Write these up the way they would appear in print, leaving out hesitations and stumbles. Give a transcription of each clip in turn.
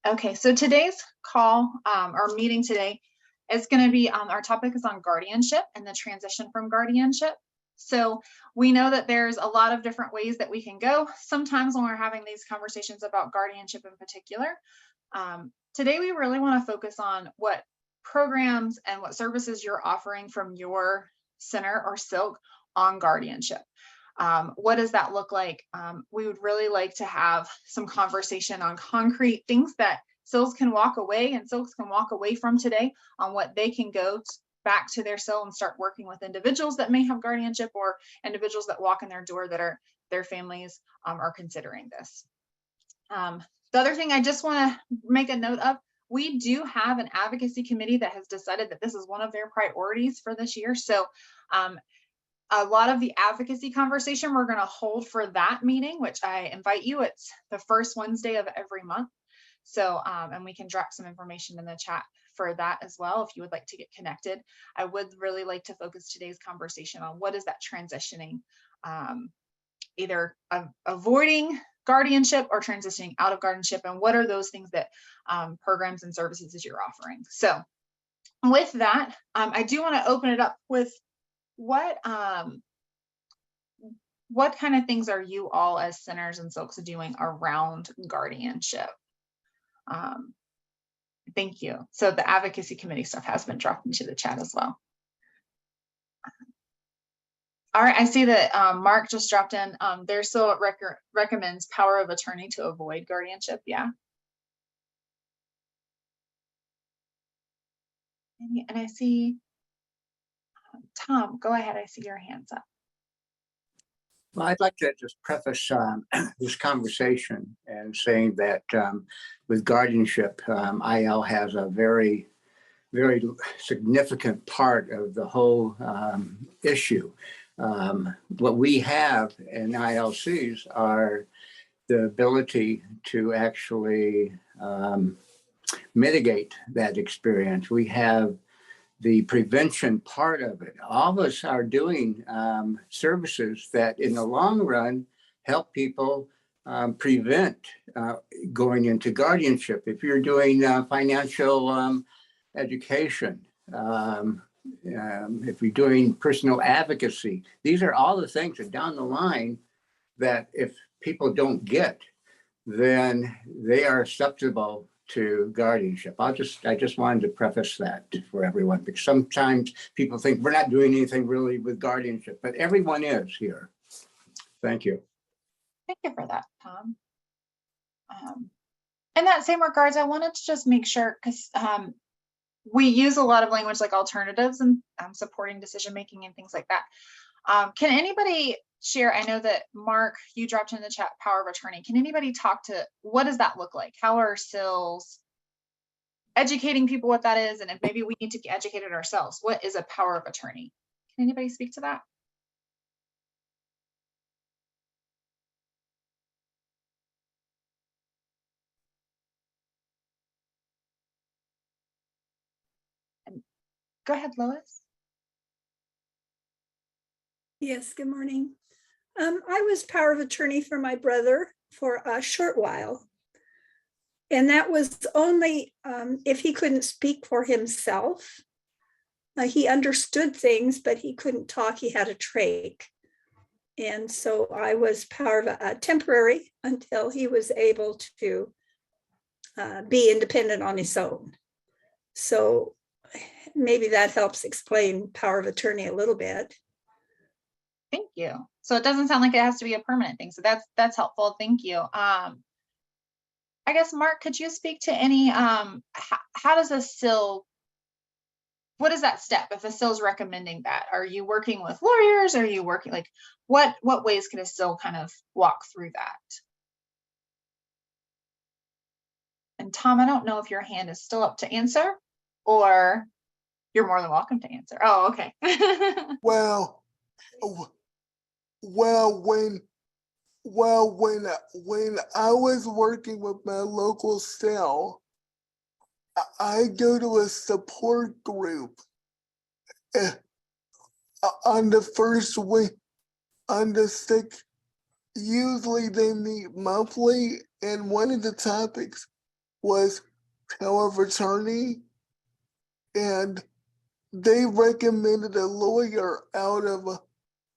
Okay, so today's call or meeting today is going to be our topic is on guardianship and the transition from guardianship. So we know that there's a lot of different ways that we can go. Sometimes when we're having these conversations about guardianship in particular, today we really want to focus on what programs and what services you're offering from your center or Silk on guardianship. What does that look like? We would really like to have some conversation on concrete things that SILs can walk away and SILs can walk away from today on what they can go back to their SIL and start working with individuals that may have guardianship or individuals that walk in their door that are their families are considering this. The other thing I just want to make a note of, we do have an advocacy committee that has decided that this is one of their priorities for this year. So a lot of the advocacy conversation we're going to hold for that meeting, which I invite you. It's the first Wednesday of every month. So, and we can drop some information in the chat for that as well if you would like to get connected. I would really like to focus today's conversation on what is that transitioning, either avoiding guardianship or transitioning out of guardianship, and what are those things that programs and services that you're offering. So with that, I do want to open it up with what kind of things are you all as centers and Silks doing around guardianship? Thank you. So the advocacy committee stuff has been dropped into the chat as well. All right, I see that Mark just dropped in. There still recommends power of attorney to avoid guardianship. Yeah. And I see Tom, go ahead. I see your hands up. Well, I'd like to just preface this conversation and saying that with guardianship, IL has a very, very significant part of the whole issue. What we have in ILCs are the ability to actually mitigate that experience. We have the prevention part of it. All of us are doing services that in the long run help people prevent going into guardianship. If you're doing financial education, if you're doing personal advocacy, these are all the things that down the line that if people don't get, then they are susceptible to guardianship. I just wanted to preface that for everyone, because sometimes people think we're not doing anything really with guardianship, but everyone is here. Thank you. Thank you for that, Tom. In that same regards, I wanted to just make sure, because we use a lot of language like alternatives and supporting decision-making and things like that. Can anybody share, I know that Mark, you dropped in the chat power of attorney. Can anybody talk to what does that look like? How are SILs educating people what that is? And if maybe we need to get educated ourselves, what is a power of attorney? Can anybody speak to that? And go ahead, Lois. Yes, good morning. I was power of attorney for my brother for a short while. And that was only if he couldn't speak for himself. He understood things, but he couldn't talk. He had a trach. And so I was power of temporary until he was able to be independent on his own. So maybe that helps explain power of attorney a little bit. Thank you. So it doesn't sound like it has to be a permanent thing. So that's helpful. Thank you. I guess, Mark, could you speak to any, how does a SIL, what is that step if a SIL is recommending that? Are you working with lawyers? Are you working, like, what ways can a SIL kind of walk through that? And Tom, I don't know if your hand is still up to answer, or you're more than welcome to answer. Oh, okay. When I was working with my local SIL, I go to a support group on the first week, on the 6th. Usually they meet monthly, and one of the topics was power of attorney, and they recommended a lawyer out of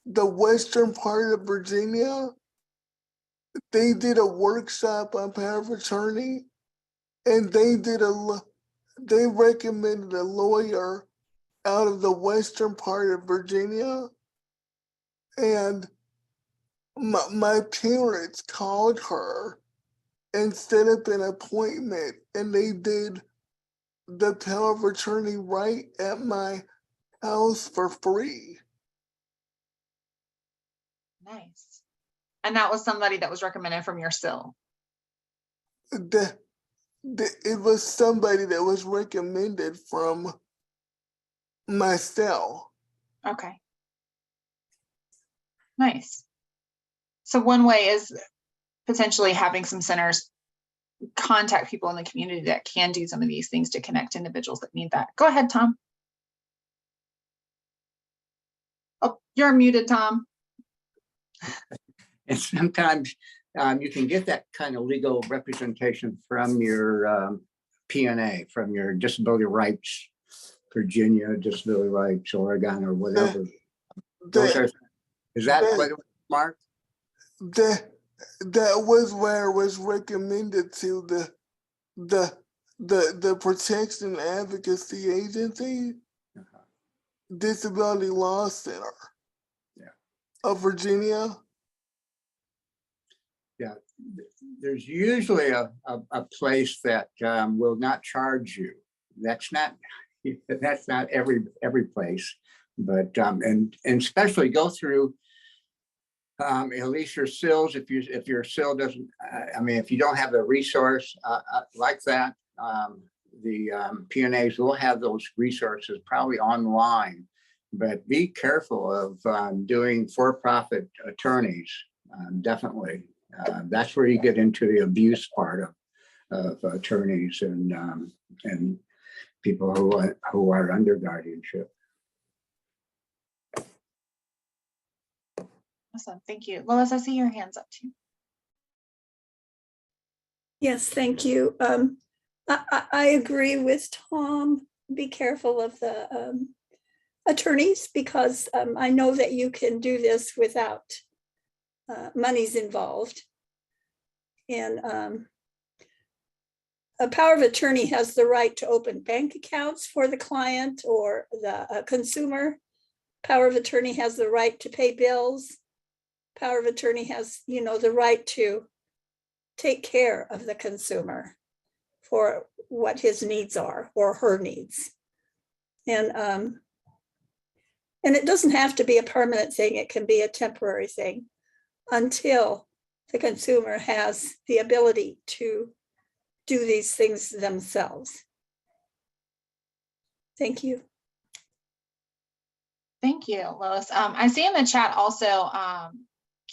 the western part of Virginia. They did a workshop on power of attorney, and they recommended a lawyer out of the western part of Virginia. And my parents called her and set up an appointment, and they did the power of attorney right at my house for free. Nice. And that was somebody that was recommended from your SIL. It was somebody that was recommended from my cell. Okay. Nice. So one way is potentially having some centers contact people in the community that can do some of these things to connect individuals that need that. Go ahead, Tom. Oh, you're muted, Tom. And sometimes you can get that kind of legal representation from your PNA, from your disability rights, Virginia disability rights, Oregon, or whatever. Is that what it was, Mark? That was where it was recommended to the Protection Advocacy Agency, Disability Law Center of Virginia. Yeah, there's usually a place that will not charge you. That's not every place, but and especially go through at least your SILs. If your SIL doesn't, if you don't have the resource like that, the PNAs will have those resources probably online. But be careful of doing for-profit attorneys. Definitely. That's where you get into the abuse part of attorneys and people who are under guardianship. Awesome, thank you. Lois, I see your hands up too. Yes, thank you. I agree with Tom. Be careful of the attorneys, because I know that you can do this without money's involved. And a power of attorney has the right to open bank accounts for the client or the consumer. Power of attorney has the right to pay bills. Power of attorney has, the right to take care of the consumer for what his needs are or her needs. And it doesn't have to be a permanent thing. It can be a temporary thing until the consumer has the ability to do these things themselves. Thank you. Thank you, Lois. I see in the chat also,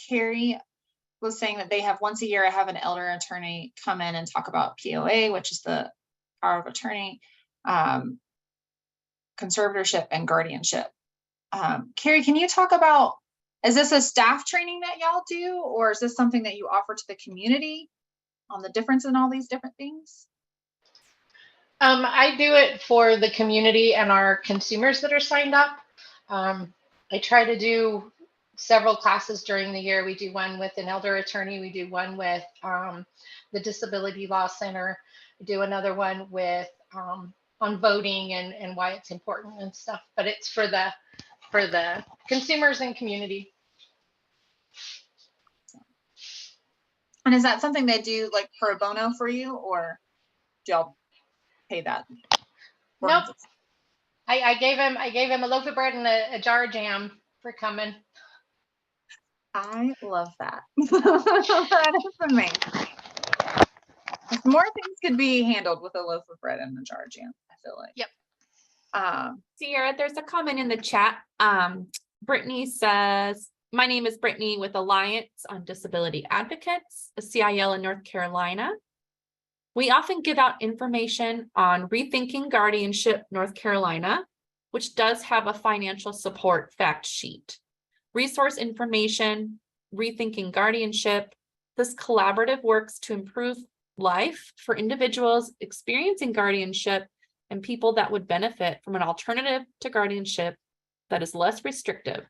Carrie was saying that they have once a year, I have an elder attorney come in and talk about POA, which is the power of attorney, conservatorship and guardianship. Carrie, can you talk about, is this a staff training that y'all do, or is this something that you offer to the community on the difference in all these different things? I do it for the community and our consumers that are signed up. I try to do several classes during the year. We do one with an elder attorney. We do one with the Disability Law Center. We do another one with on voting and why it's important and stuff. But it's for the consumers and community. And is that something they do like pro bono for you, or do y'all pay that? Nope. I gave him a loaf of bread and a jar of jam for coming. I love that. That is amazing. More things could be handled with a loaf of bread and a jar of jam, I feel like. Yep. Sierra, there's a comment in the chat. Brittany says, my name is Brittany with Alliance on Disability Advocates, a CIL in North Carolina. We often give out information on Rethinking Guardianship North Carolina, which does have a financial support fact sheet. Resource information, Rethinking Guardianship. This collaborative works to improve life for individuals experiencing guardianship and people that would benefit from an alternative to guardianship that is less restrictive.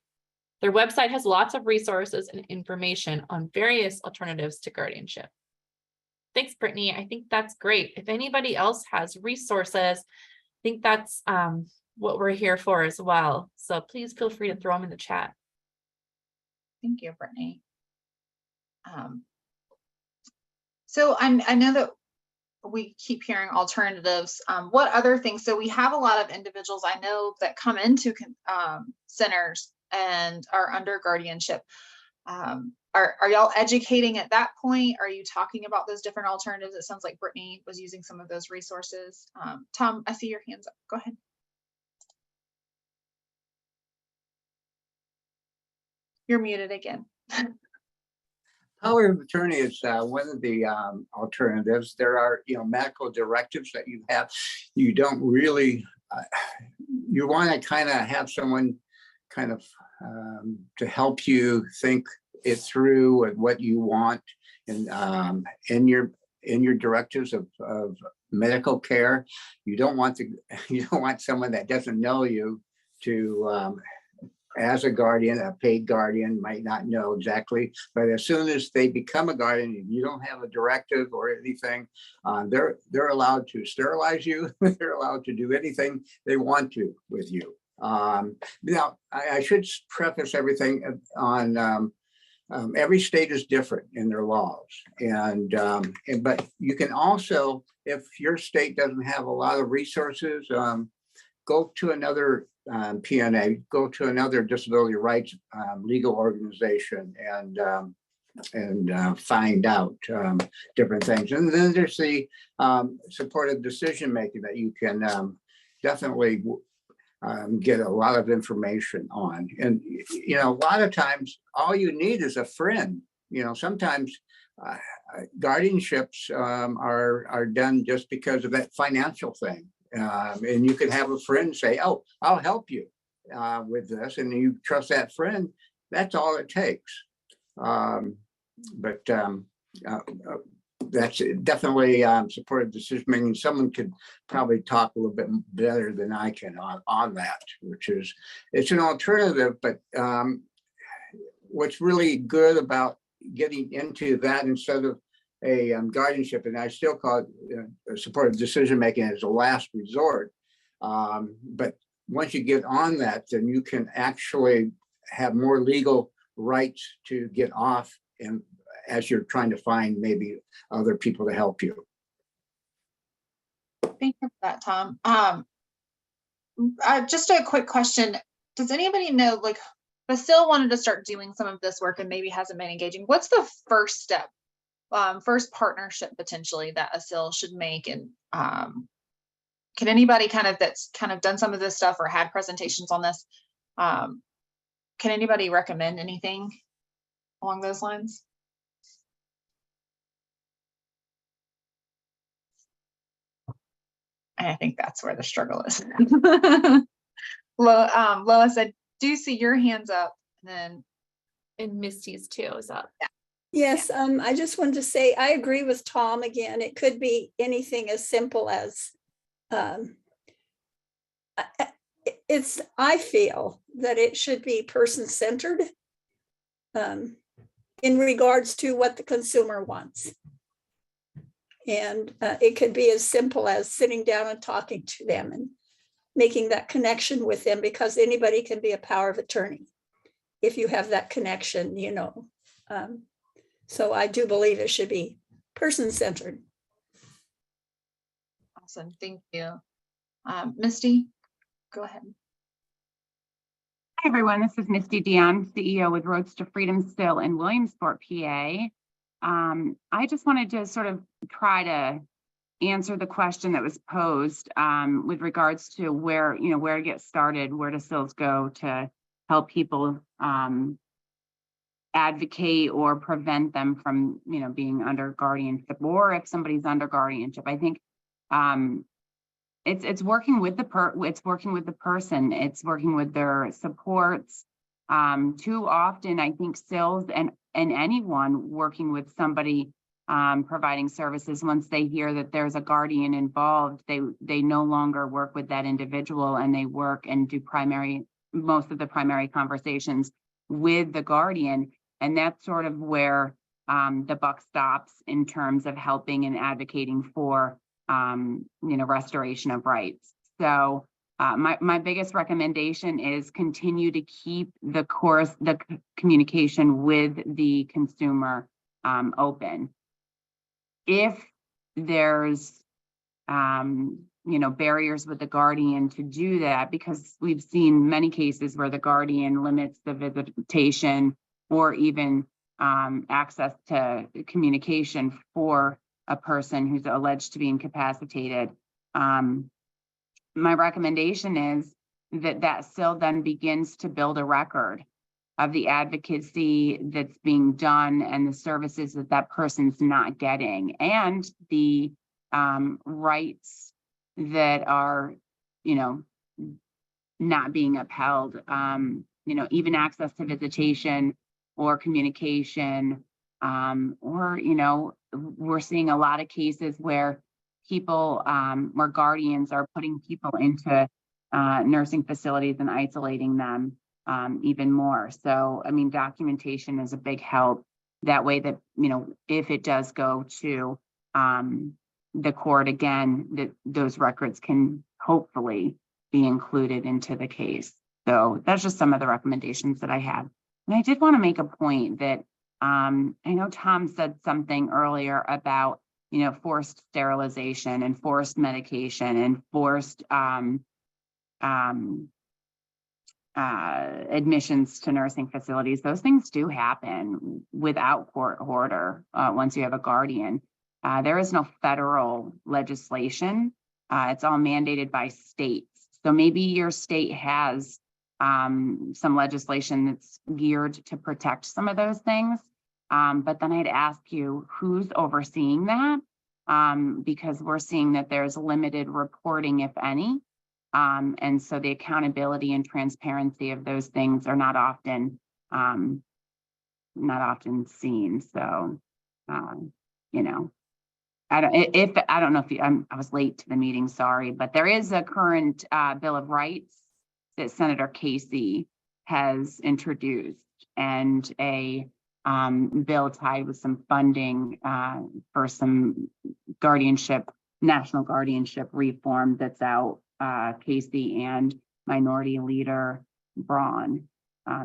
Their website has lots of resources and information on various alternatives to guardianship. Thanks, Brittany. I think that's great. If anybody else has resources, I think that's what we're here for as well. So please feel free to throw them in the chat. Thank you, Brittany. So I know that we keep hearing alternatives. What other things? So we have a lot of individuals I know that come into centers and are under guardianship. Are y'all educating at that point? Are you talking about those different alternatives? It sounds like Brittany was using some of those resources. Tom, I see your hands up. Go ahead. You're muted again. Power of attorney is one of the alternatives. There are, medical directives that you have. You don't really, you want to kind of have someone kind of to help you think it through and what you want and in your directives of medical care. You don't want someone that doesn't know you to as a guardian. A paid guardian might not know exactly, but as soon as they become a guardian, if you don't have a directive or anything, they're allowed to sterilize you. They're allowed to do anything they want to with you. Now, I should preface everything on every state is different in their laws, but you can also, if your state doesn't have a lot of resources, go to another PNA, go to another disability rights legal organization and find out different things. And then there's the supportive decision making that you can definitely get a lot of information on. And a lot of times all you need is a friend. Sometimes guardianships are done just because of that financial thing. And you could have a friend say, "Oh, I'll help you with this," and you trust that friend. That's all it takes. But that's definitely supportive decision making. Someone could probably talk a little bit better than I can on that, which is, it's an alternative. But what's really good about getting into that instead of a guardianship, and I still call it supportive decision making as a last resort. But once you get on that, then you can actually have more legal rights to get off, and as you're trying to find maybe other people to help you. Thank you for that, Tom. Just a quick question. Does anybody know, like, Basil wanted to start doing some of this work and maybe hasn't been engaging? What's the first step? First partnership potentially that ASIL should make? And can anybody that's done some of this stuff or had presentations on this, can anybody recommend anything along those lines? And I think that's where the struggle is. Lois, I do see your hands up. And Misty's too is up. Yeah. Yes, I just wanted to say, I agree with Tom again. It could be anything as simple as, I feel that it should be person-centered in regards to what the consumer wants. And it could be as simple as sitting down and talking to them and making that connection with them, because anybody can be a power of attorney if you have that connection, So I do believe it should be person-centered. awesome, thank you. Misty, go ahead. Hi, everyone. This is Misty Dion, CEO with Roads to Freedom Still in Williamsport, PA. I just wanted to sort of try to answer the question that was posed with regards to where to get started, where do SILs go to help people advocate or prevent them from, being under guardianship, or if somebody's under guardianship. I think it's working with the person, it's working with their supports. Too often, I think SILs and anyone working with somebody providing services. Once they hear that there's a guardian involved, they no longer work with that individual, and they work and do most of the primary conversations with the guardian. And that's sort of where the buck stops in terms of helping and advocating for restoration of rights. So my biggest recommendation is continue to keep the communication with the consumer open. If there's barriers with the guardian to do that, because we've seen many cases where the guardian limits the visitation or even access to communication for a person who's alleged to be incapacitated. My recommendation is that still then begins to build a record of the advocacy that's being done and the services that person's not getting, and the rights that are, not being upheld. Even access to visitation or communication, or, we're seeing a lot of cases where people, where guardians are putting people into nursing facilities and isolating them even more. So, documentation is a big help. That way that, if it does go to the court again, that those records can hopefully be included into the case. So that's just some of the recommendations that I have. And I did want to make a point that I know Tom said something earlier about, forced sterilization and forced medication and forced admissions to nursing facilities. Those things do happen without court order once you have a guardian. There is no federal legislation. It's all mandated by states. So maybe your state has some legislation that's geared to protect some of those things. But then I'd ask you, who's overseeing that? Because we're seeing that there's limited reporting, if any. And so the accountability and transparency of those things are not often seen. So, I don't know if I was late to the meeting, sorry, but there is a current Bill of Rights that Senator Casey has introduced, and a bill tied with some funding for some national guardianship reform that's out. Casey and Minority Leader Braun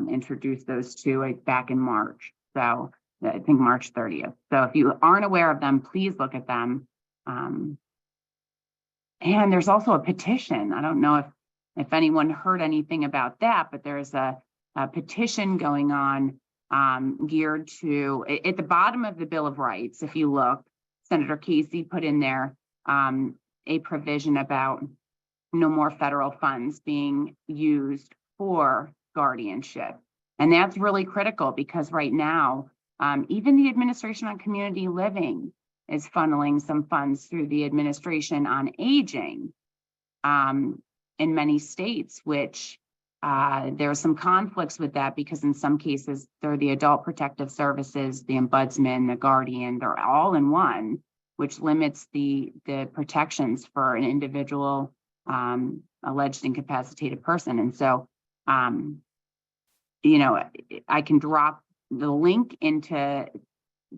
introduced those two back in March. So I think March 30th. So if you aren't aware of them, please look at them. And there's also a petition. I don't know if anyone heard anything about that, but there's a petition going on geared to, at the bottom of the Bill of Rights, if you look, Senator Casey put in there a provision about no more federal funds being used for guardianship. And that's really critical, because right now, even the Administration on Community Living is funneling some funds through the Administration on Aging in many states, which there are some conflicts with that, because in some cases, they're the Adult Protective Services, the Ombudsman, the Guardian, they're all in one, which limits the protections for an individual alleged incapacitated person. And so, I can drop the link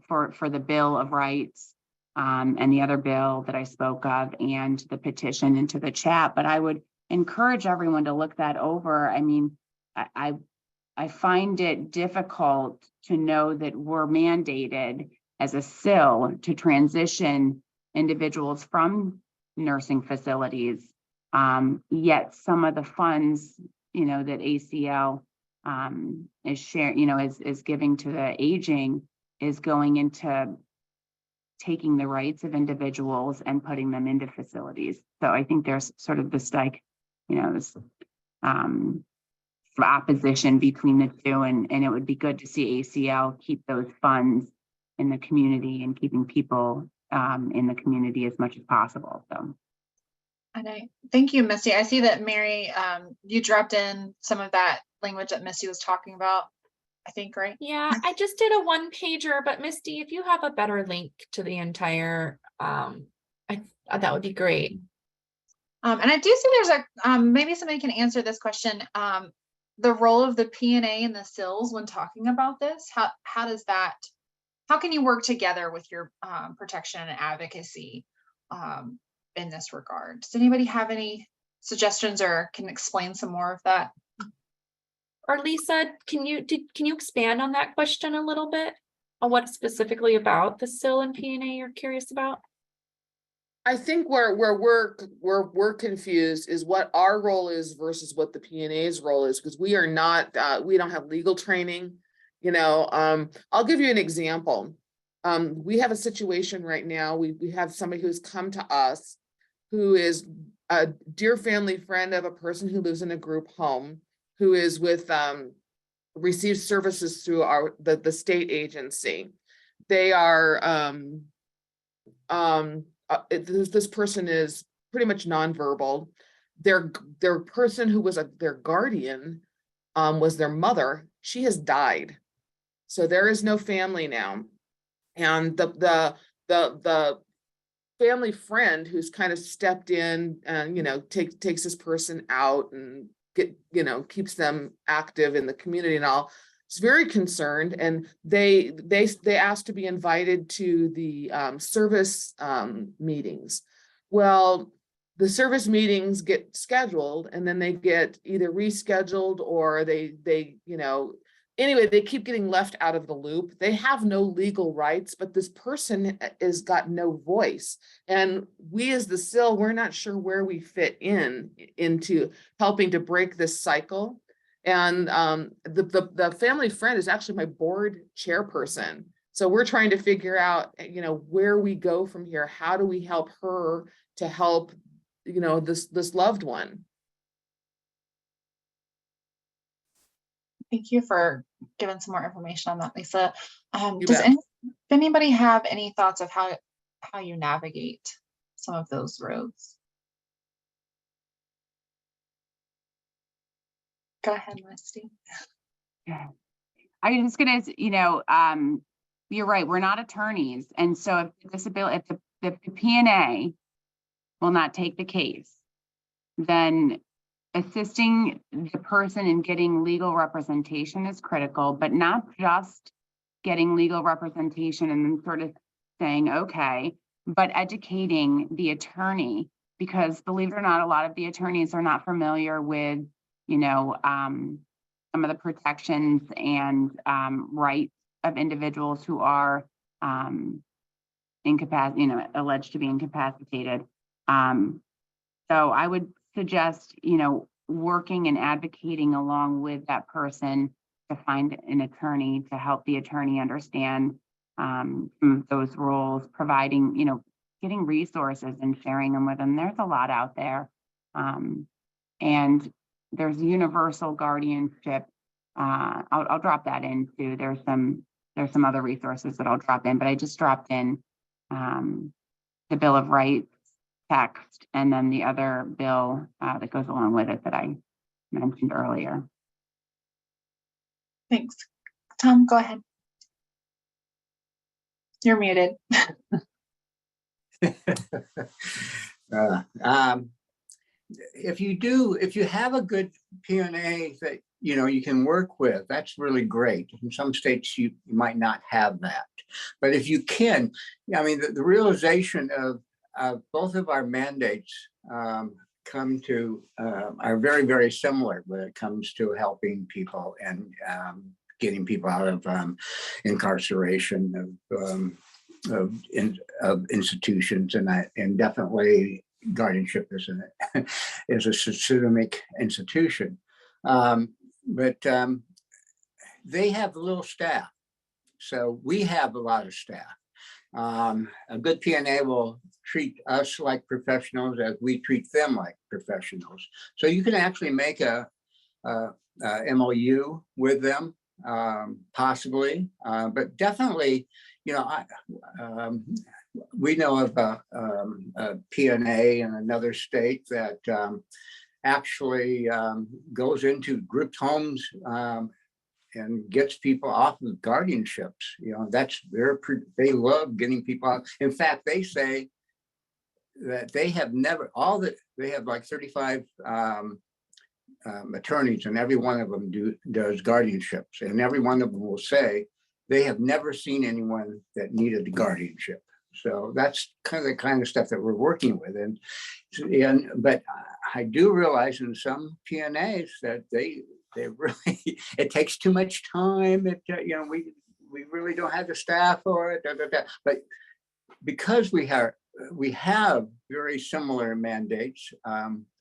for the Bill of Rights and the other bill that I spoke of and the petition into the chat, but I would encourage everyone to look that over. I find it difficult to know that we're mandated as a SIL to transition individuals from nursing facilities, yet some of the funds, that ACL is sharing, is giving to the aging, is going into taking the rights of individuals and putting them into facilities. So I think there's sort of this this opposition between the two, and it would be good to see ACL keep those funds in the community and keeping people in the community as much as possible. So. And thank you, Misty. I see that Mary, you dropped in some of that language that Misty was talking about. I think, right? Yeah, I just did a one pager, but Misty, if you have a better link to the entire, that would be great. And I do see there's a, maybe somebody can answer this question. The role of the P&A and the SILs when talking about this, how does that, how can you work together with your protection and advocacy in this regard? Does anybody have any suggestions or can explain some more of that? Or Lisa, can you expand on that question a little bit? On what specifically about the SIL and P&A you're curious about? I think where we're confused is what our role is versus what the P&A's role is, because we are not, we don't have legal training. You know, I'll give you an example. We have a situation right now. We have somebody who's come to us who is a dear family friend of a person who lives in a group home, who is with receives services through the state agency. They are this person is pretty much nonverbal. Their person who was their guardian was their mother. She has died, so there is no family now, and the family friend who's kind of stepped in and, you know, takes this person out and keeps them active in the community and all. Is very concerned, and they asked to be invited to the service meetings. Well, the service meetings get scheduled, and then they get either rescheduled or they anyway, they keep getting left out of the loop. They have no legal rights, but this person has got no voice. And we as the SIL, we're not sure where we fit into helping to break this cycle. And the family friend is actually my board chairperson. So we're trying to figure out, where we go from here. How do we help her to help, this loved one? Thank you for giving some more information on that, Lisa. You Does bet. anybody have any thoughts of how you navigate some of those roads? Go ahead, Misty. Yeah. I'm just gonna, you're right, we're not attorneys. And so if the P&A will not take the case, then assisting the person in getting legal representation is critical, but not just getting legal representation and then sort of saying, okay, but educating the attorney, because believe it or not, a lot of the attorneys are not familiar with, some of the protections and rights of individuals who are alleged to be incapacitated. So I would suggest, working and advocating along with that person to find an attorney to help the attorney understand those roles, providing, getting resources and sharing them with them. There's a lot out there. And there's universal guardianship. I'll drop that in too. There's some other resources that I'll drop in, but I just dropped in the Bill of Rights text, and then the other bill that goes along with it that I mentioned earlier. Thanks. Tom, go ahead. You're muted. If you have a good P&A that you can work with, that's really great. In some states you might not have that, but if you can, the realization of both of our mandates are very, very similar when it comes to helping people and getting people out of incarceration of institutions, and definitely guardianship is a systemic institution, but they have little staff, so we have a lot of staff. A good P&A will treat us like professionals as we treat them like professionals. So you can actually make a MOU with them, possibly, but definitely, we know of a P&A in another state that actually goes into group homes and gets people off of guardianships. You know, they love getting people out. In fact, they say that they have they have like 35 attorneys, and every one of them does guardianships, and every one of them will say they have never seen anyone that needed the guardianship. So that's the kind of stuff that we're working with. But I do realize in some PNAs that they really, it takes too much time. We really don't have the staff for it. But because we have very similar mandates,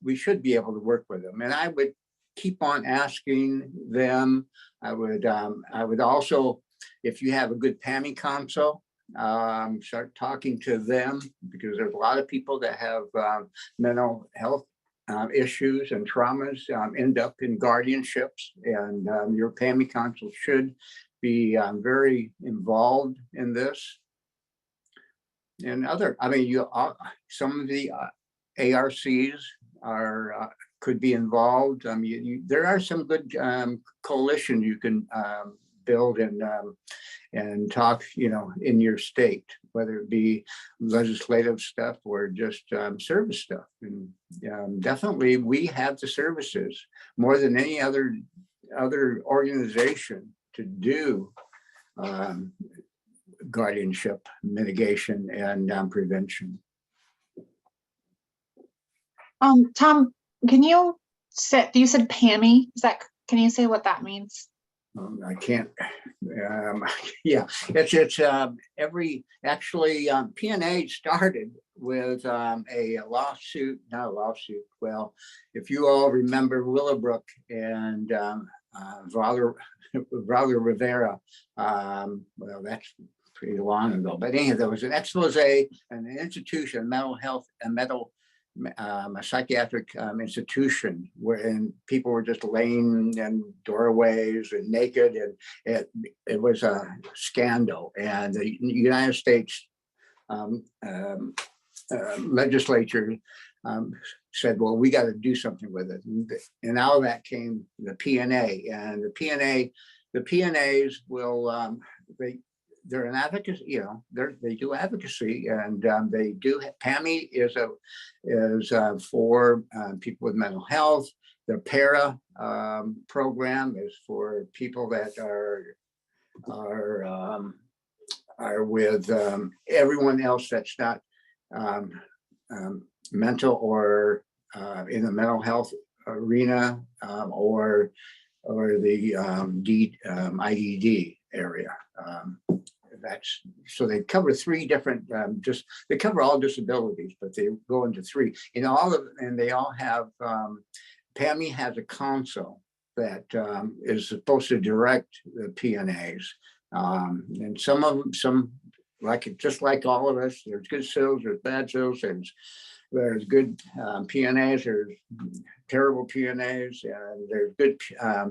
we should be able to work with them. And I would keep on asking them. I would also, if you have a good PAMI council, start talking to them, because there's a lot of people that have mental health issues and traumas end up in guardianships, and your PAMI council should be very involved in this. And some of the ARCs could be involved. There are some good coalitions you can build and talk, in your state, whether it be legislative stuff or just service stuff. And definitely, we have the services more than any other organization to do guardianship mitigation and prevention. Tom, can you said PAMI? Can you say what that means? I can't. Yeah, it's PNA started with a lawsuit, not a lawsuit. Well, if you all remember Willowbrook and Father Rivera, well, that's pretty long ago. But anyhow, there was an expose, an institution, a psychiatric institution wherein people were just laying in doorways and naked, and it was a scandal. And the United States legislature said, well, we got to do something with it. And out of that came the PNA. And the PNAs will, they're an advocacy, they do advocacy, and they do. PAMI is for people with mental health. The para program is for people that are with everyone else that's not mental or in the mental health arena, or the IED area. So they cover three different, they cover all disabilities, but they go into three. And they all have, PAMI has a council that is supposed to direct the PNAs. And some just like all of us, there's good SILs, there's bad SILs, there's good PNAs, there's terrible PNAs, and there's good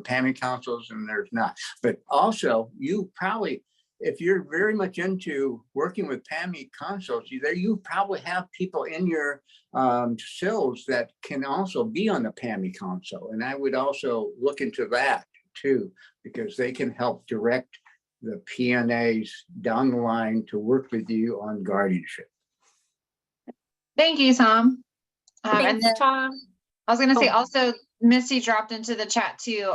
PAMI councils, and there's not. But also, you probably, if you're very much into working with PAMI councils, you probably have people in your SILs that can also be on the PAMI council. And I would also look into that too, because they can help direct the PNAs down the line to work with you on guardianship. Thank you, Tom. Thanks, and then Tom. I was going to say also, Missy dropped into the chat too.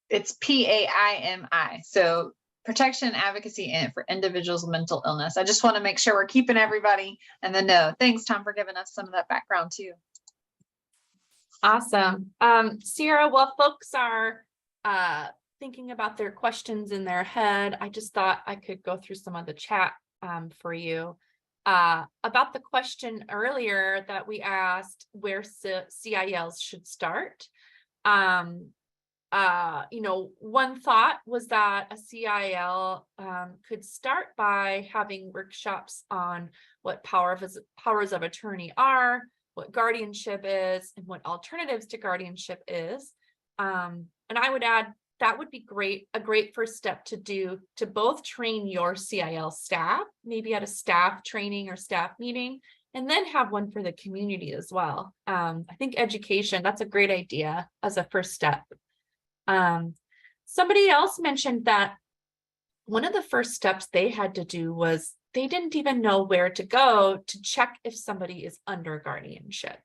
It's PAIMI. So Protection Advocacy for Individuals with Mental Illness. I just want to make sure we're keeping everybody in the know. Thanks, Tom, for giving us some of that background too. Awesome. Sierra, while folks are thinking about their questions in their head, I just thought I could go through some of the chat for you. About the question earlier that we asked where CILs should start. One thought was that a CIL could start by having workshops on what powers of attorney are, what guardianship is, and what alternatives to guardianship is. And I would add that would be a great first step to do, to both train your CIL staff, maybe at a staff training or staff meeting, and then have one for the community as well. I think education, that's a great idea as a first step. Somebody else mentioned that one of the first steps they had to do was they didn't even know where to go to check if somebody is under guardianship.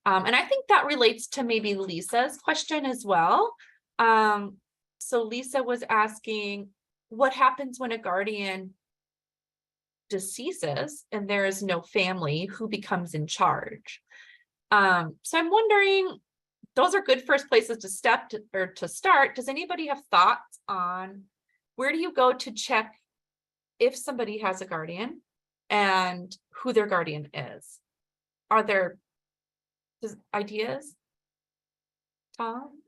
And I think that relates to maybe Lisa's question as well. So Lisa was asking, what happens when a guardian deceases and there is no family? Who becomes in charge? So I'm wondering, those are good first places to start. Does anybody have thoughts on where do you go to check if somebody has a guardian and who their guardian is? Are there ideas? Tom,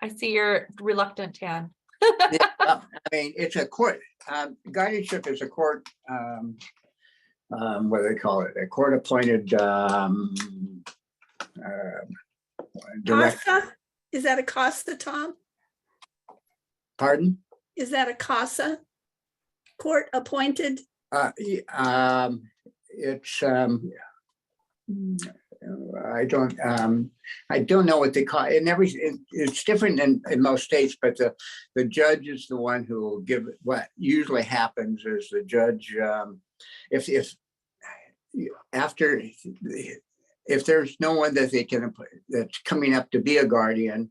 I see your reluctant hand. Yeah, I mean, it's a court, guardianship is a court, what do they call it? A court appointed, direct, CASA? Is that a CASA, Tom? pardon? Is that a CASA? Court appointed? It's, I don't know what they call it. It's different in most states, but the judge is the one who will give it. What usually happens is the judge, if there's no one that they can, that's coming up to be a guardian,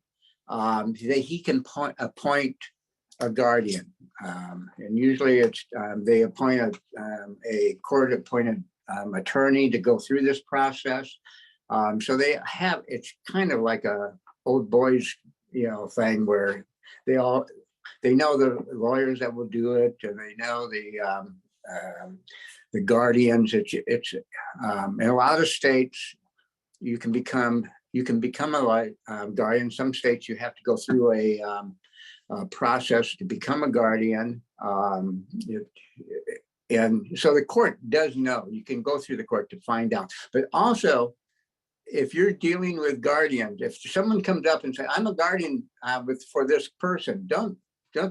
he can appoint a guardian, and usually it's they appoint a court-appointed attorney to go through this process. So they have, it's kind of like a old boys, thing where they know the lawyers that will do it, and they know the guardians. It's in a lot of states you can become a guardian. Some states you have to go through a process to become a guardian. And so the court does know. You can go through the court to find out. But also, if you're dealing with guardians, if someone comes up and says, "I'm a guardian for this person," don't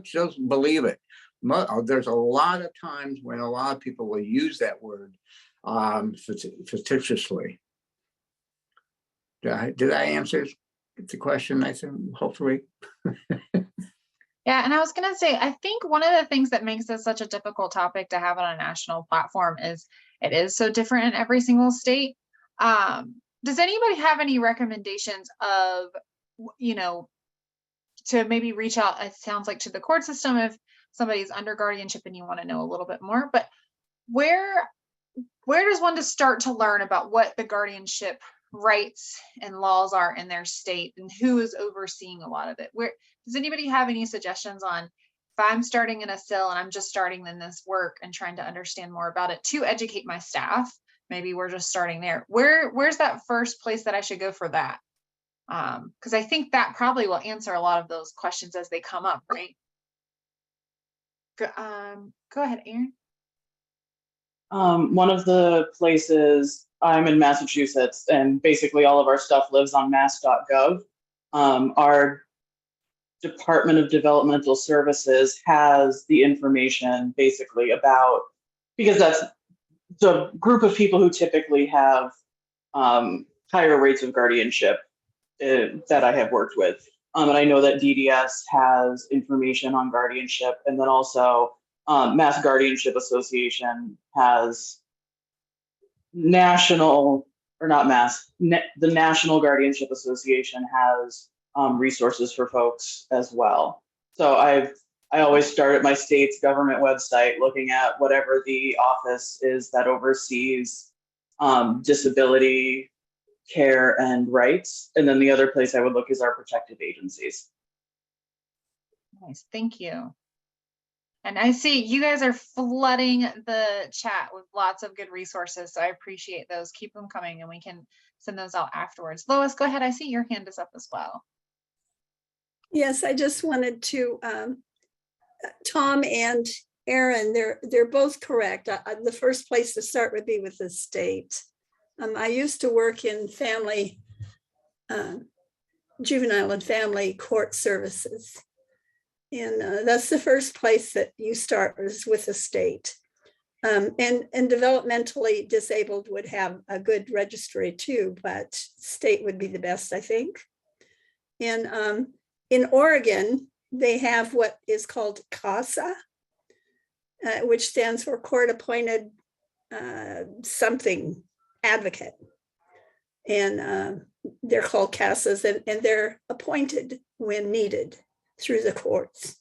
just believe it. There's a lot of times when a lot of people will use that word fictitiously. Did I answer the question? I think hopefully. Yeah, and I was going to say, I think one of the things that makes this such a difficult topic to have on a national platform is it is so different in every single state. Does anybody have any recommendations of, to maybe reach out, it sounds like, to the court system if somebody's under guardianship and you want to know a little bit more, but where does one to start to learn about what the guardianship rights and laws are in their state and who is overseeing a lot of it? Where does anybody have any suggestions on, if I'm starting in a SIL and I'm just starting in this work and trying to understand more about it to educate my staff, maybe we're just starting there. Where's that first place that I should go for that? Because I think that probably will answer a lot of those questions as they come up, right? Go ahead, Aaron. One of the places, I'm in Massachusetts, and basically all of our stuff lives on mass.gov. Our Department of Developmental Services has the information basically about, because that's the group of people who typically have higher rates of guardianship that I have worked with. And I know that DDS has information on guardianship, and then also Mass Guardianship Association has the National Guardianship Association has resources for folks as well. So I always start at my state's government website looking at whatever the office is that oversees disability care and rights. And then the other place I would look is our protected agencies. Nice, thank you. And I see you guys are flooding the chat with lots of good resources, so I appreciate those. Keep them coming and we can send those out afterwards. Lois, go ahead. I see your hand is up as well. Yes, I just wanted to, Tom and Aaron, they're both correct. The first place to start would be with the state. I used to work in juvenile and family court services. And that's the first place that you start, is with the state. And developmentally disabled would have a good registry too, but state would be the best, I think. And in Oregon, they have what is called CASA, which stands for Court Appointed something advocate. And they're called CASAs, and they're appointed when needed through the courts.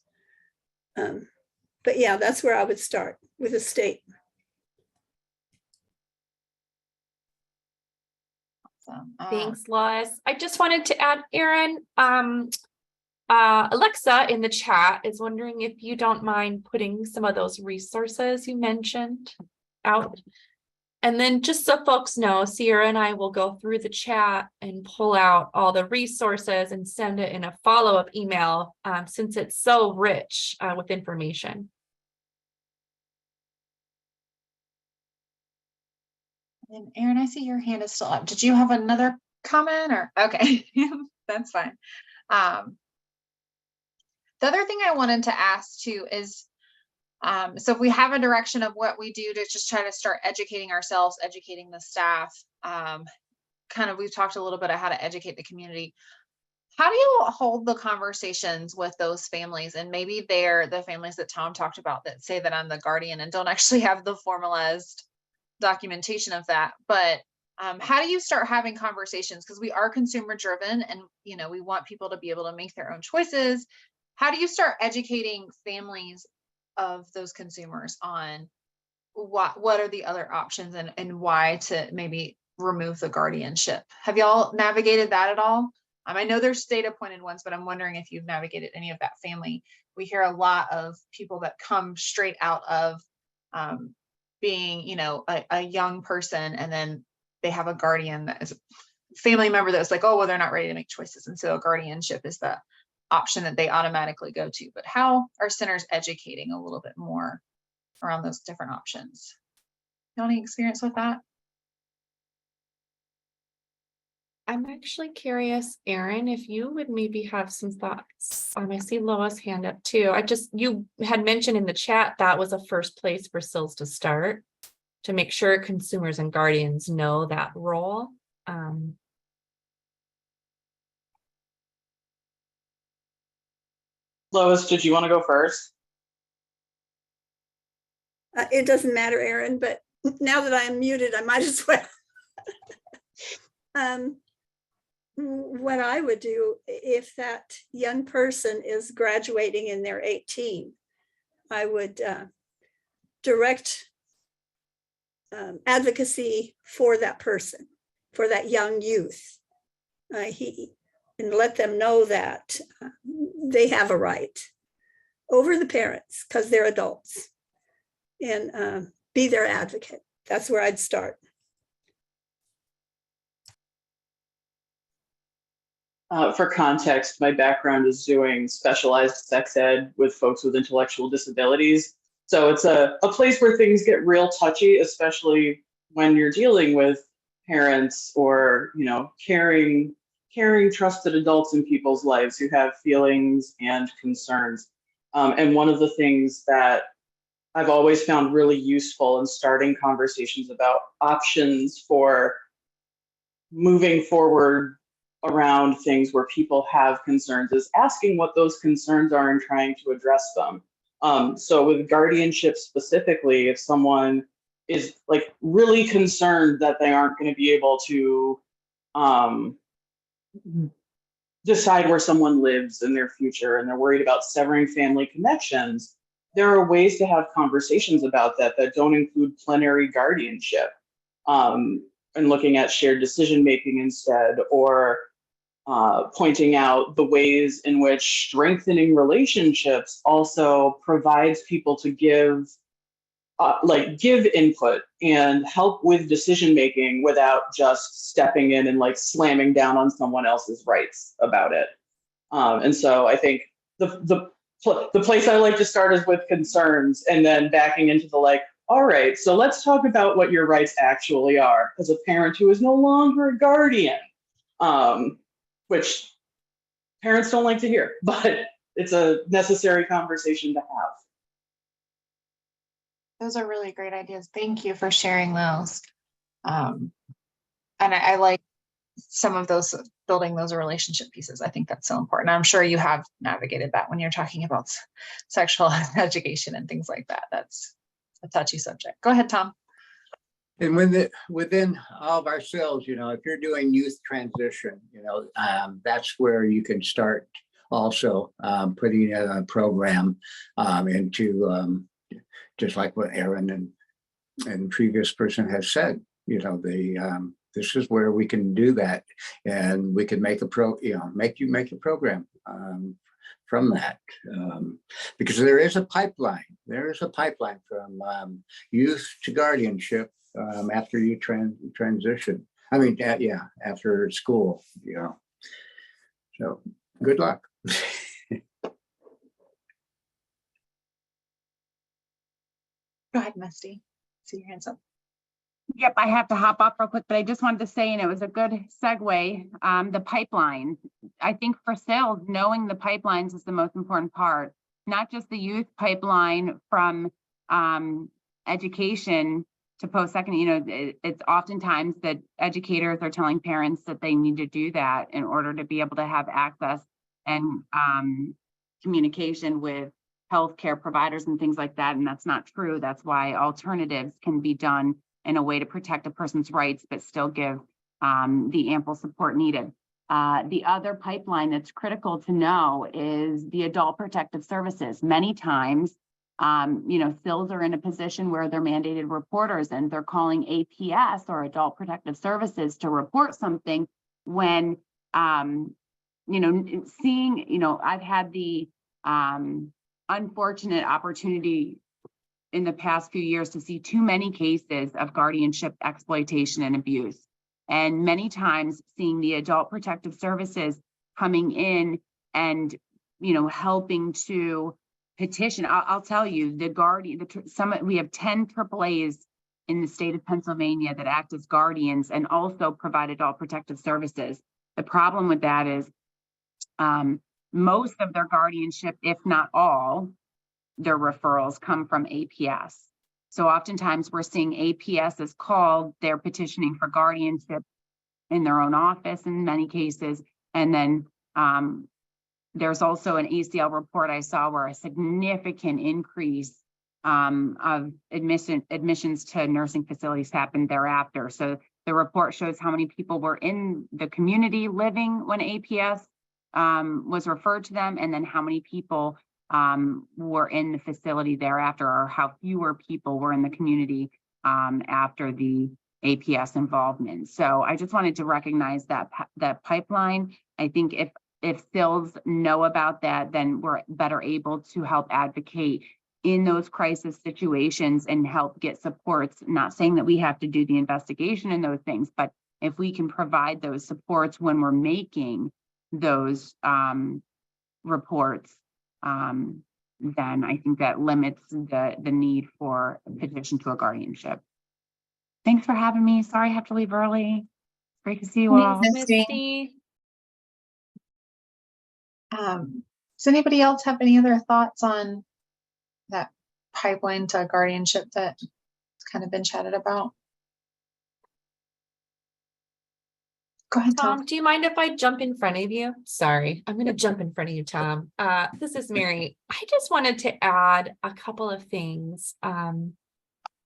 But yeah, that's where I would start, with the state. Thanks, Lois. I just wanted to add, Erin, Alexa in the chat is wondering if you don't mind putting some of those resources you mentioned out. And then just so folks know, Sierra and I will go through the chat and pull out all the resources and send it in a follow-up email, since it's so rich with information. And Erin, I see your hand is still up. Did you have another comment or? Okay, that's fine. The other thing I wanted to ask too is, so if we have a direction of what we do to just try to start educating ourselves, educating the staff, kind of, we've talked a little bit about how to educate the community. How do you hold the conversations with those families? And maybe they're the families that Tom talked about that say that I'm the guardian and don't actually have the formalized documentation of that. But how do you start having conversations? Because we are consumer driven, and we want people to be able to make their own choices. How do you start educating families of those consumers on what are the other options and why to maybe remove the guardianship? Have y'all navigated that at all? I know there's state appointed ones, but I'm wondering if you've navigated any of that family. We hear a lot of people that come straight out of being, a young person, and then they have a guardian that is a family member that's like, oh, well, they're not ready to make choices. And so a guardianship is the option that they automatically go to. But how are centers educating a little bit more around those different options? You have any experience with that? I'm actually curious, Erin, if you would maybe have some thoughts. I see Lois' hand up too. You had mentioned in the chat that was a first place for SILs to start, to make sure consumers and guardians know that role. Lois, did you want to go first? It doesn't matter, Erin, but now that I am muted, I might as well. What I would do if that young person is graduating and they're 18, I would direct advocacy for that person, for that young youth, and let them know that they have a right over the parents because they're adults, and be their advocate. That's where I'd start. For context, my background is doing specialized sex ed with folks with intellectual disabilities. So it's a place where things get real touchy, especially when you're dealing with parents or, caring trusted adults in people's lives who have feelings and concerns. And one of the things that I've always found really useful in starting conversations about options for moving forward around things where people have concerns is asking what those concerns are and trying to address them. So with guardianship specifically, if someone is like really concerned that they aren't going to be able to decide where someone lives in their future, and they're worried about severing family connections, there are ways to have conversations about that don't include plenary guardianship, and looking at shared decision making instead, or pointing out the ways in which strengthening relationships also provides people to give input and help with decision making without just stepping in and slamming down on someone else's rights about it. And so I think the place I like to start is with concerns, and then backing into the all right, so let's talk about what your rights actually are as a parent who is no longer a guardian. Which parents don't like to hear, but it's a necessary conversation to have. Those are really great ideas. Thank you for sharing those. And I like some of those, building those relationship pieces. I think that's so important. I'm sure you have navigated that when you're talking about sexual education and things like that. That's a touchy subject. Go ahead, Tom. And within all of ourselves, if you're doing youth transition, that's where you can start also putting in a program into just like what Aaron and previous person has said. This is where we can do that, and we can make a make a program from that, because there is a pipeline. There is a pipeline from youth to guardianship after you transition. I mean, after school. So good luck. Go ahead, Misty. See your hands up. Yep, I have to hop off real quick, but I just wanted to say, and it was a good segue, the pipeline. I think for sales, knowing the pipelines is the most important part, not just the youth pipeline from education to post-secondary. It's oftentimes that educators are telling parents that they need to do that in order to be able to have access and communication with healthcare providers and things like that. And that's not true. That's why alternatives can be done in a way to protect a person's rights, but still give the ample support needed. The other pipeline that's critical to know is the adult protective services. Many times, SILs are in a position where they're mandated reporters and they're calling APS or adult protective services to report something when, I've had the unfortunate opportunity in the past few years to see too many cases of guardianship exploitation and abuse. And many times seeing the adult protective services coming in and, helping to petition. I'll tell you, we have 10 AAAs in the state of Pennsylvania that act as guardians and also provide adult protective services. The problem with that is most of their guardianship, if not all, their referrals come from APS. So oftentimes we're seeing APS is called, they're petitioning for guardianship in their own office in many cases. And then there's also an ACL report I saw where a significant increase of admissions to nursing facilities happened thereafter. So the report shows how many people were in the community living when APS was referred to them, and then how many people were in the facility thereafter, or how fewer people were in the community after the APS involvement. So I just wanted to recognize that pipeline. I think if SILs know about that, then we're better able to help advocate in those crisis situations and help get supports. Not saying that we have to do the investigation and those things, but if we can provide those supports when we're making those reports, then I think that limits the need for a petition to a guardianship. Thanks for having me. Sorry I have to leave early. Great to see you all. Thanks, Misty. Does anybody else have any other thoughts on that pipeline to guardianship that's kind of been chatted about? Go ahead, Tom. Tom, do you mind if I jump in front of you? Sorry, I'm going to jump in front of you, Tom. This is Mary. I just wanted to add a couple of things.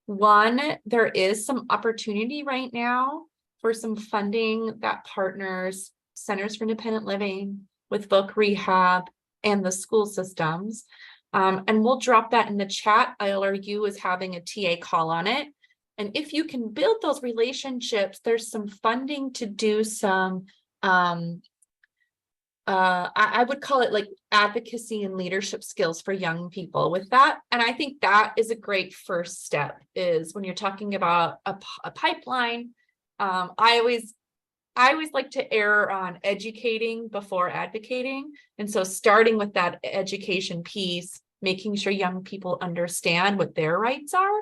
One, there is some opportunity right now for some funding that partners Centers for Independent Living with Voc Rehab and the school systems. And we'll drop that in the chat. ILRU is having a TA call on it. And if you can build those relationships, there's some funding to do some, I would call it like advocacy and leadership skills for young people with that. And I think that is a great first step, is when you're talking about a pipeline. I always like to err on educating before advocating. And so starting with that education piece, making sure young people understand what their rights are.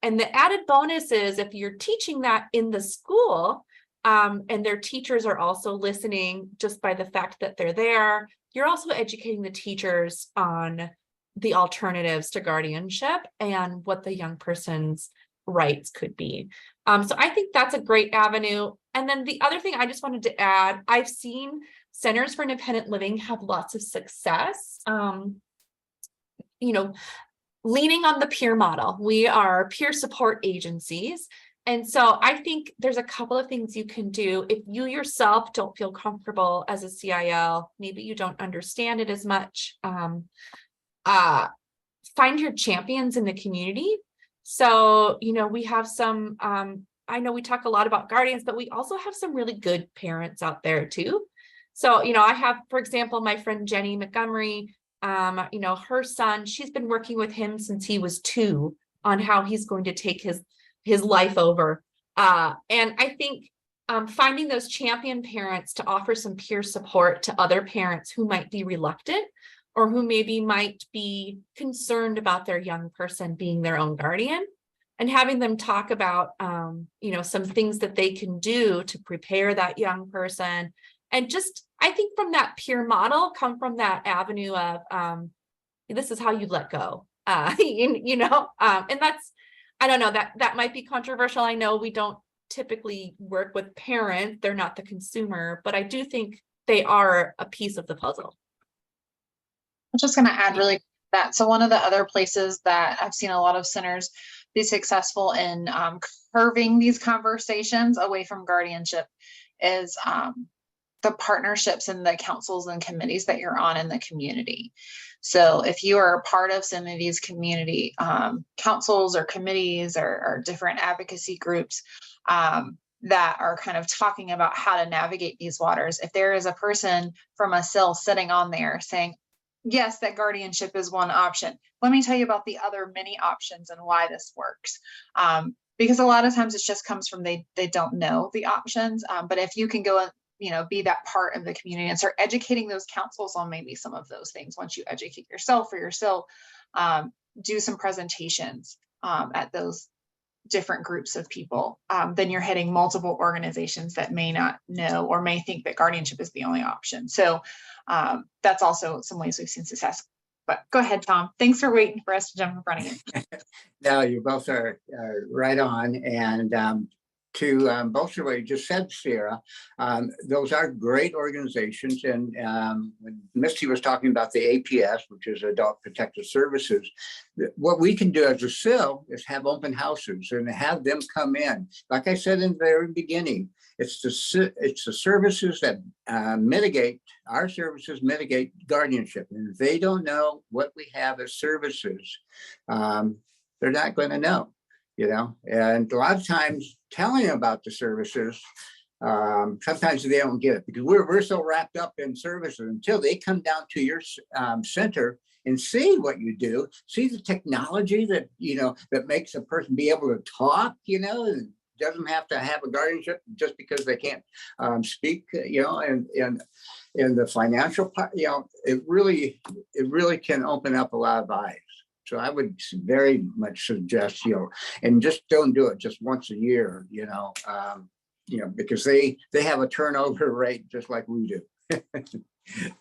And the added bonus is if you're teaching that in the school, and their teachers are also listening just by the fact that they're there, you're also educating the teachers on the alternatives to guardianship and what the young person's rights could be. So I think that's a great avenue. And then the other thing I just wanted to add, I've seen centers for independent living have lots of success. You know, leaning on the peer model. We are peer support agencies. And so I think there's a couple of things you can do. If you yourself don't feel comfortable as a CIL, maybe you don't understand it as much, find your champions in the community. So, you know, we have some, I know we talk a lot about guardians, but we also have some really good parents out there too. So, you know, I have, for example, my friend Jenny Montgomery, you know, her son, she's been working with him since he was 2 on how he's going to take his life over. And I think finding those champion parents to offer some peer support to other parents who might be reluctant or who maybe might be concerned about their young person being their own guardian, and having them talk about, you know, some things that they can do to prepare that young person. And just, I think from that peer model, come from that avenue of, this is how you let go, you know, and that's, I don't know, that might be controversial. I know we don't typically work with parents, they're not the consumer, but I do think they are a piece of the puzzle. I'm just going to add really that. So one of the other places that I've seen a lot of centers be successful in curving these conversations away from guardianship is the partnerships and the councils and committees that you're on in the community. So if you are a part of some of these community councils or committees or different advocacy groups that are kind of talking about how to navigate these waters, if there is a person from a CIL sitting on there saying, yes, that guardianship is one option, let me tell you about the other many options and why this works. Because a lot of times it just comes from they don't know the options. But if you can go and, you know, be that part of the community and start educating those councils on maybe some of those things, once you educate yourself or your CIL, do some presentations at those different groups of people, then you're hitting multiple organizations that may not know or may think that guardianship is the only option. So that's also some ways we've seen success. But go ahead, Tom. Thanks for waiting for us to jump in front of you. No, you both are right on. And to bolster what you just said, Sierra, those are great organizations. And when Misty was talking about the APS, which is Adult Protective Services, what we can do as a CIL is have open houses and have them come in. Like I said in the very beginning, it's the services that mitigate, our services mitigate guardianship. And if they don't know what we have as services, they're not going to know. You know, and a lot of times telling them about the services, sometimes they don't get it because we're so wrapped up in services until they come down to your center and see what you do, see the technology that, you know, that makes a person be able to talk, you know, and doesn't have to have a guardianship just because they can't speak, you know, and the financial part, you know, it really can open up a lot of eyes. So I would very much suggest, you know, and just don't do it just once a year, you know, because they have a turnover rate just like we do.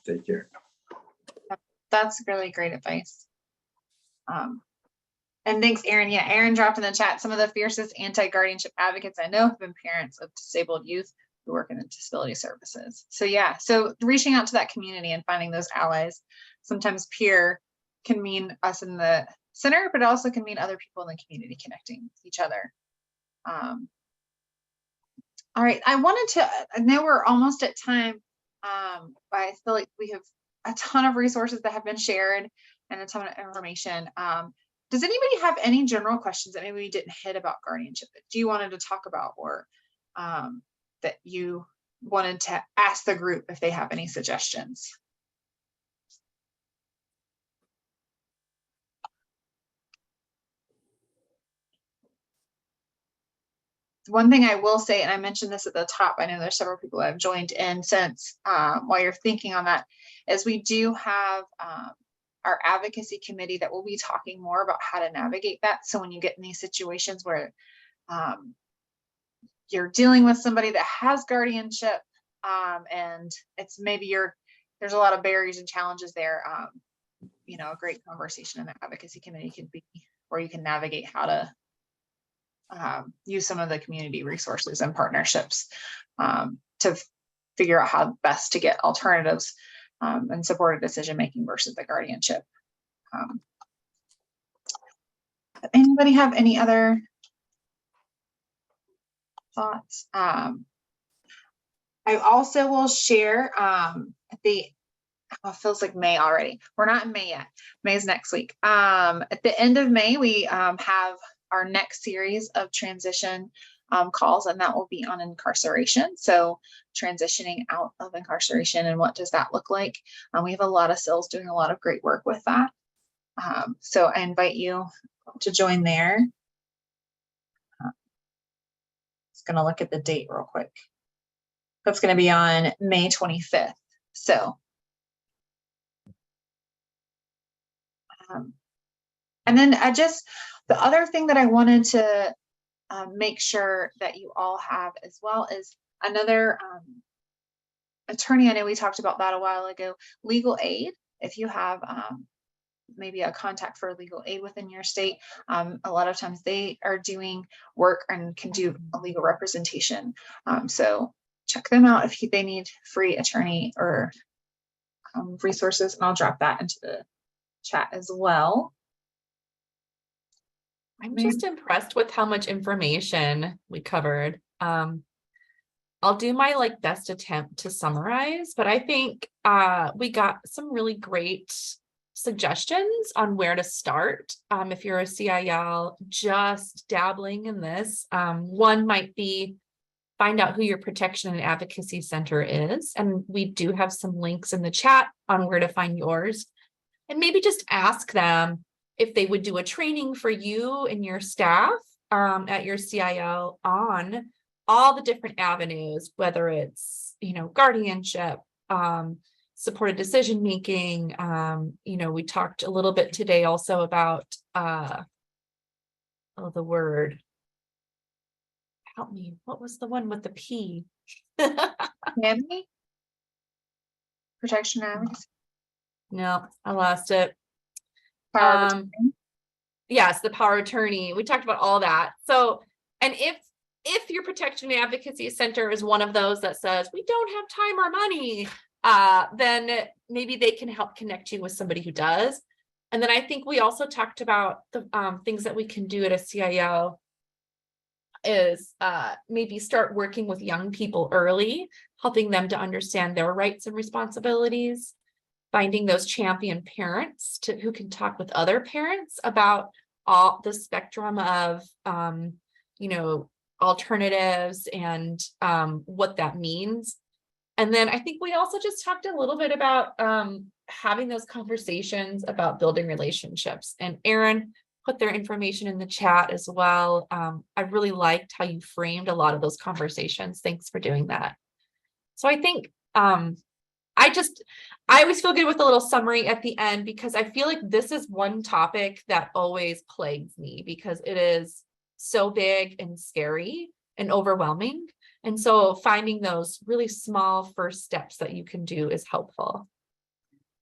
Take care. That's really great advice. And thanks, Aaron. Yeah, Aaron dropped in the chat, some of the fiercest anti-guardianship advocates I know have been parents of disabled youth who work in the disability services. So yeah, so reaching out to that community and finding those allies, sometimes peer can mean us in the center, but it also can mean other people in the community connecting with each other. All right, I know we're almost at time, but I feel like we have a ton of resources that have been shared and a ton of information. Does anybody have any general questions that maybe we didn't hit about guardianship that you wanted to talk about, or that you wanted to ask the group if they have any suggestions? One thing I will say, and I mentioned this at the top, I know there's several people that have joined in since, while you're thinking on that, is we do have our advocacy committee that will be talking more about how to navigate that. So when you get in these situations where you're dealing with somebody that has guardianship, and it's maybe there's a lot of barriers and challenges there, you know, a great conversation in the advocacy committee could be where you can navigate how to use some of the community resources and partnerships to figure out how best to get alternatives and supported decision-making versus the guardianship. Anybody have any other thoughts? I also will share it feels like May already. We're not in May yet. May is next week. At the end of May, we have our next series of transition calls, and that will be on incarceration. So transitioning out of incarceration and what does that look like? We have a lot of SILs doing a lot of great work with that. So I invite you to join there. Just going to look at the date real quick. That's going to be on May 25th. So, and then the other thing that I wanted to make sure that you all have as well is another attorney. I know we talked about that a while ago. Legal aid. If you have maybe a contact for legal aid within your state, a lot of times they are doing work and can do a legal representation. So check them out if they need free attorney or resources, and I'll drop that into the chat as well. I'm just impressed with how much information we covered. I'll do my best attempt to summarize, but I think we got some really great suggestions on where to start. If you're a CIL just dabbling in this, one might be find out who your protection and advocacy center is. And we do have some links in the chat on where to find yours. And maybe just ask them if they would do a training for you and your staff at your CIL on all the different avenues, whether it's, guardianship, supported decision-making. We talked a little bit today also about, the word, help me, what was the one with the P? Family? Protection advocacy? No, I lost it. Power of attorney? Yes, the power of attorney. We talked about all that. So, and if your protection and advocacy center is one of those that says, we don't have time or money, then maybe they can help connect you with somebody who does. And then I think we also talked about the things that we can do at a CIL is maybe start working with young people early, helping them to understand their rights and responsibilities, finding those champion parents who can talk with other parents about all the spectrum of, alternatives and what that means. And then I think we also just talked a little bit about having those conversations about building relationships. And Erin put their information in the chat as well. I really liked how you framed a lot of those conversations. Thanks for doing that. So I think I always feel good with a little summary at the end, because I feel like this is one topic that always plagues me because it is so big and scary and overwhelming. And so finding those really small first steps that you can do is helpful.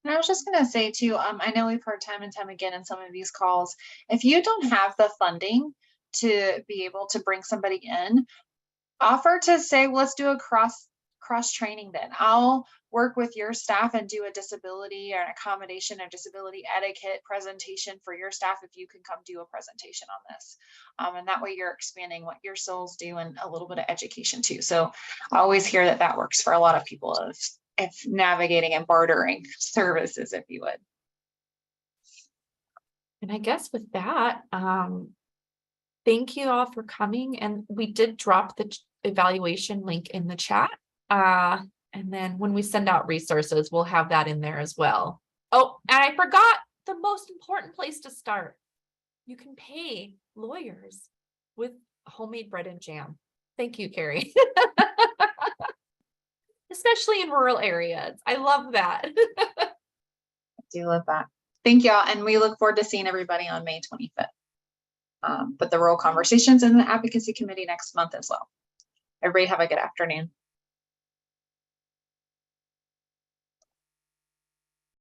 And I was just going to say too, I know we've heard time and time again in some of these calls, if you don't have the funding to be able to bring somebody in, offer to say, well, let's do a cross training then. I'll work with your staff and do a disability or an accommodation or disability etiquette presentation for your staff if you can come do a presentation on this. And that way you're expanding what your SILs do and a little bit of education too. So I always hear that works for a lot of people if navigating and bartering services, if you would. And I guess with that, thank you all for coming. And we did drop the evaluation link in the chat. And then when we send out resources, we'll have that in there as well. Oh, and I forgot the most important place to start. You can pay lawyers with homemade bread and jam. Thank you, Carrie. Especially in rural areas. I love that. I do love that. Thank y'all. And we look forward to seeing everybody on May 25th. But the rural conversations and the advocacy committee next month as well. Everybody have a good afternoon.